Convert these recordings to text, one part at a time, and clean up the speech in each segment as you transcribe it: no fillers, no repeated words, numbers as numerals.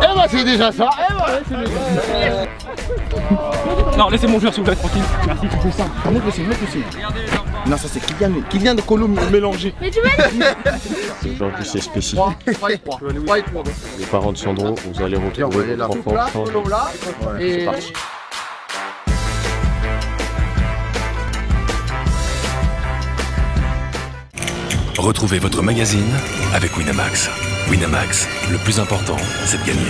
Eh bah c'est déjà ça. Non, laissez mon joueur s'il vous plaît, tranquille. Merci, tu fais ça. Montre le signe, montre le signe. Non, ça c'est Kylian de Colo mélangé. Mais tu m'as Aujourd'hui c'est spécifique. Les parents de Sandro, vous allez retrouver votre enfant. C'est parti. Retrouvez votre magazine avec Winamax. Winamax, le plus important, c'est de gagner.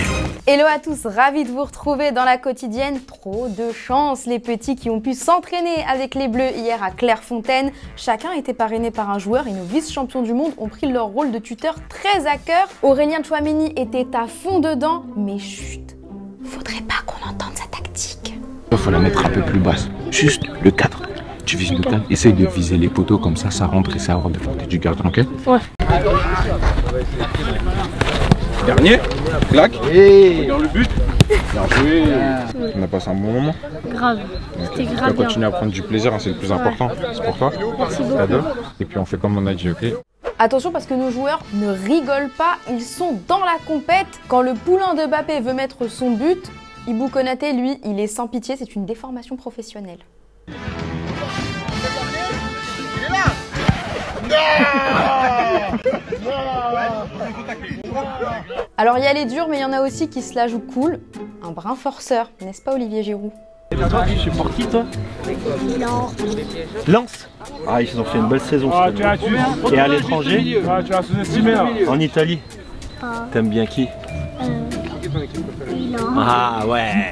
Hello à tous, ravi de vous retrouver dans la quotidienne. Trop de chance, les petits qui ont pu s'entraîner avec les Bleus hier à Clairefontaine. Chacun était parrainé par un joueur et nos vice-champions du monde ont pris leur rôle de tuteur très à cœur. Aurélien Tchouaméni était à fond dedans, mais chut, faudrait pas qu'on entende sa tactique. Il faut la mettre un peu plus basse, juste le 4. Tu vises le 4, essaye de viser les poteaux comme ça rentre et ça va de portée du gardien, ok? Ouais. Dernier, clac, regarde le but. Bien joué. On a passé un bon moment. Grave, c'était On va grave bien. continuer à prendre du plaisir, hein, c'est le plus important. C'est pour toi. Merci beaucoup. Cadeau. Et puis on fait comme on a dit, ok? Attention parce que nos joueurs ne rigolent pas, ils sont dans la compète. Quand le poulain de Mbappé veut mettre son but, Ibou Konaté, lui, il est sans pitié, c'est une déformation professionnelle. Alors il y a les durs mais il y en a aussi qui se la jouent cool. Un brin forceur, n'est-ce pas Olivier Giroud? Et toi, tu supportes qui toi? Lens. Ah, ils ont fait une belle saison. Et à l'étranger? Tu l'as sous-estimé là. En Italie. T'aimes bien qui? Ah ouais.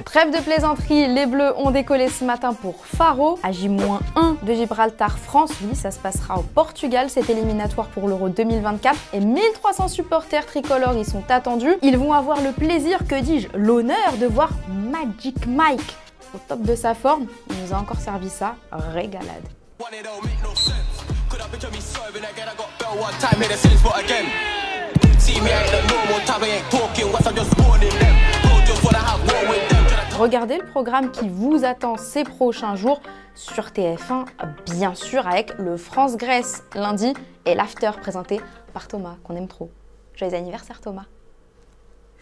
Trêve de plaisanterie, les Bleus ont décollé ce matin pour Faro, à J-1 de Gibraltar France. Oui, ça se passera au Portugal, c'est éliminatoire pour l'Euro 2024. Et 1300 supporters tricolores y sont attendus. Ils vont avoir le plaisir, que dis-je, l'honneur de voir Magic Mike au top de sa forme. Il nous a encore servi ça, régalade. Regardez le programme qui vous attend ces prochains jours sur TF1, bien sûr avec le France-Grèce lundi et l'after présenté par Thomas, qu'on aime trop. Joyeux anniversaire Thomas.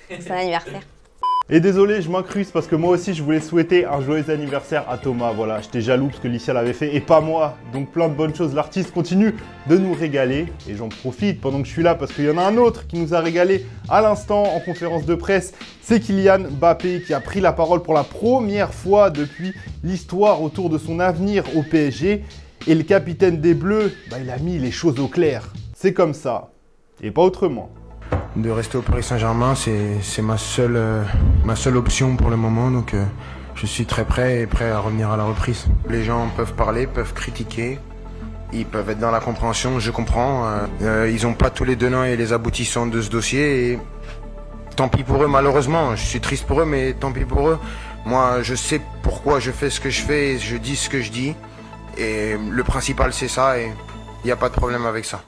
C'est un anniversaire. Et désolé, je m'incruste parce que moi aussi je voulais souhaiter un joyeux anniversaire à Thomas. Voilà, j'étais jaloux parce que Licia l'avait fait et pas moi. Donc plein de bonnes choses. L'artiste continue de nous régaler et j'en profite pendant que je suis là parce qu'il y en a un autre qui nous a régalé à l'instant en conférence de presse. C'est Kylian Mbappé qui a pris la parole pour la première fois depuis l'histoire autour de son avenir au PSG. Et le capitaine des Bleus, il a mis les choses au clair. C'est comme ça et pas autrement. De rester au Paris Saint-Germain, c'est ma seule option pour le moment, donc je suis très prêt à revenir à la reprise. Les gens peuvent parler, peuvent critiquer, ils peuvent être dans la compréhension, je comprends. Ils n'ont pas tous les tenants et les aboutissants de ce dossier et tant pis pour eux malheureusement, je suis triste pour eux mais tant pis pour eux. Moi je sais pourquoi je fais ce que je fais et je dis ce que je dis et le principal c'est ça et il n'y a pas de problème avec ça.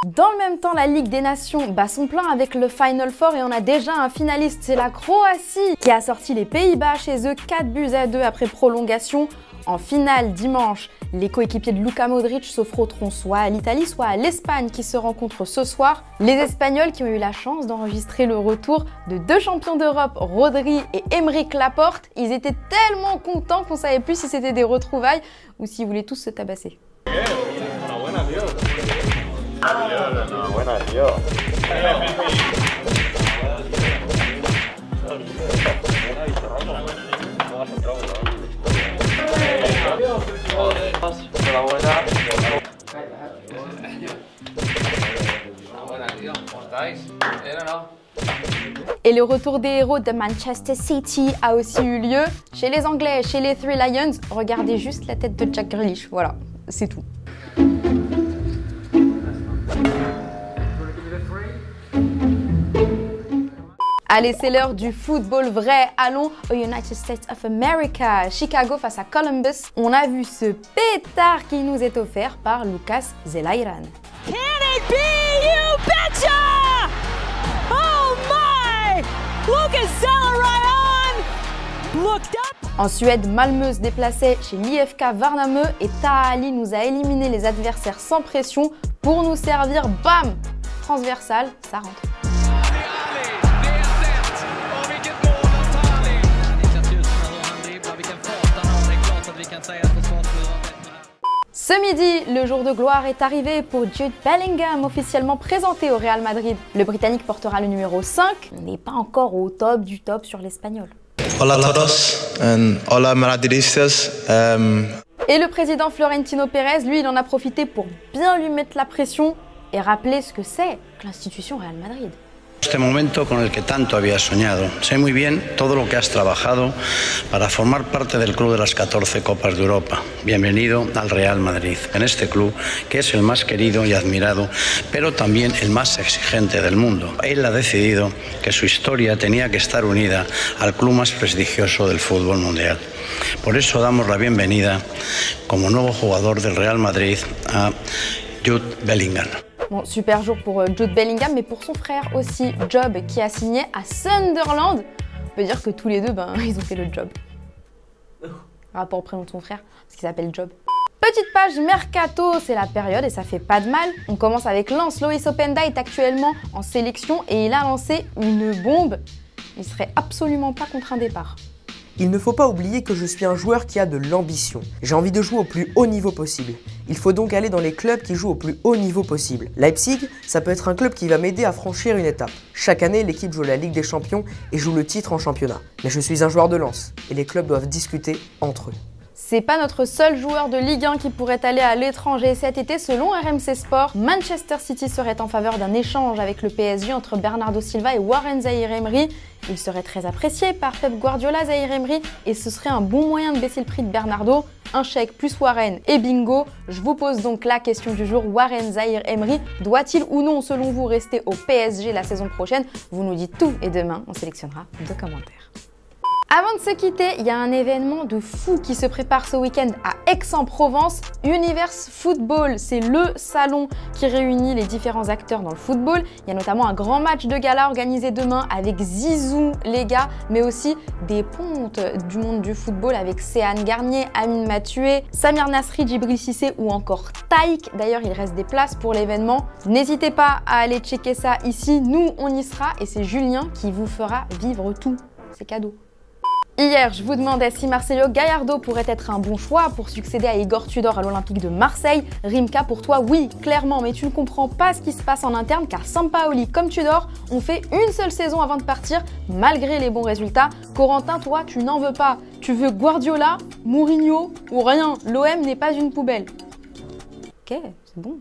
Dans le même temps, la Ligue des Nations bat son plein avec le Final Four et on a déjà un finaliste, c'est la Croatie qui a sorti les Pays-Bas chez eux 4-2 après prolongation. En finale dimanche, les coéquipiers de Luka Modric se frotteront soit à l'Italie, soit à l'Espagne qui se rencontrent ce soir. Les Espagnols qui ont eu la chance d'enregistrer le retour de deux champions d'Europe, Rodri et Aymeric Laporte, ils étaient tellement contents qu'on savait plus si c'était des retrouvailles ou s'ils voulaient tous se tabasser. Et le retour des héros de Manchester City a aussi eu lieu chez les Anglais, chez les Three Lions. Regardez juste la tête de Jack Grealish, voilà, c'est tout. Allez, c'est l'heure du football vrai. Allons aux United States of America, Chicago face à Columbus. On a vu ce pétard qui nous est offert par Lucas Zelairan. Can it be? You betcha! Oh my! Lucas Zelairan looked up. En Suède, Malmö se déplaçait chez l'IFK Värnamo et Taha Ali nous a éliminé les adversaires sans pression pour nous servir, bam, transversale, ça rentre. Ce midi, le jour de gloire est arrivé pour Jude Bellingham, officiellement présenté au Real Madrid. Le Britannique portera le numéro 5, on n'est pas encore au top du top sur l'espagnol. Hola a todos, hola madridistas. Et le président Florentino Pérez, lui, il en a profité pour bien lui mettre la pression et rappeler ce que c'est que l'institution Real Madrid. Este momento con el que tanto habías soñado. Sé muy bien todo lo que has trabajado para formar parte del club de las 14 Copas de Europa. Bienvenido al Real Madrid, en este club que es el más querido y admirado, pero también el más exigente del mundo. Él ha decidido que su historia tenía que estar unida al club más prestigioso del fútbol mundial. Por eso damos la bienvenida como nuevo jugador del Real Madrid a Jude Bellingham. Bon, super jour pour Jude Bellingham, mais pour son frère aussi, Job, qui a signé à Sunderland. On peut dire que tous les deux, ils ont fait le job. Rapport au prénom de son frère, parce qu'il s'appelle Job. Petite page Mercato, c'est la période et ça fait pas de mal. On commence avec Lens. Loïs Openda est actuellement en sélection et il a lancé une bombe. Il serait absolument pas contre un départ. Il ne faut pas oublier que je suis un joueur qui a de l'ambition. J'ai envie de jouer au plus haut niveau possible. Il faut donc aller dans les clubs qui jouent au plus haut niveau possible. Leipzig, ça peut être un club qui va m'aider à franchir une étape. Chaque année, l'équipe joue la Ligue des Champions et joue le titre en championnat. Mais je suis un joueur de Lens et les clubs doivent discuter entre eux. C'est pas notre seul joueur de Ligue 1 qui pourrait aller à l'étranger cet été. Selon RMC Sport, Manchester City serait en faveur d'un échange avec le PSG entre Bernardo Silva et Warren Zaïre-Emery. Il serait très apprécié par Pep Guardiola, Zaïre-Emery, et ce serait un bon moyen de baisser le prix de Bernardo. Un chèque plus Warren et bingo. Je vous pose donc la question du jour. Warren Zaïre-Emery doit-il ou non, selon vous, rester au PSG la saison prochaine? Vous nous dites tout et demain, on sélectionnera 2 commentaires. Avant de se quitter, il y a un événement de fou qui se prépare ce week-end à Aix-en-Provence. Universe Football, c'est le salon qui réunit les différents acteurs dans le football. Il y a notamment un grand match de gala organisé demain avec Zizou, les gars, mais aussi des pontes du monde du football avec Céane Garnier, Amine Mathué, Samir Nasri, Djibril Cissé ou encore Taïk. D'ailleurs, il reste des places pour l'événement. N'hésitez pas à aller checker ça ici. Nous, on y sera et c'est Julien qui vous fera vivre tout. C'est cadeau. Hier, je vous demandais si Marcelo Gallardo pourrait être un bon choix pour succéder à Igor Tudor à l'Olympique de Marseille. Rimka, pour toi, oui, clairement, mais tu ne comprends pas ce qui se passe en interne car Sampaoli comme Tudor ont fait une seule saison avant de partir, malgré les bons résultats. Corentin, toi, tu n'en veux pas. Tu veux Guardiola, Mourinho ou rien. L'OM n'est pas une poubelle. Ok, c'est bon.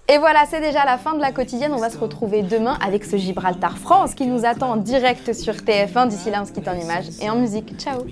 Et voilà, c'est déjà la fin de la quotidienne. On va se retrouver demain avec ce Gibraltar France qui nous attend en direct sur TF1. D'ici là, on se quitte en images et en musique. Ciao!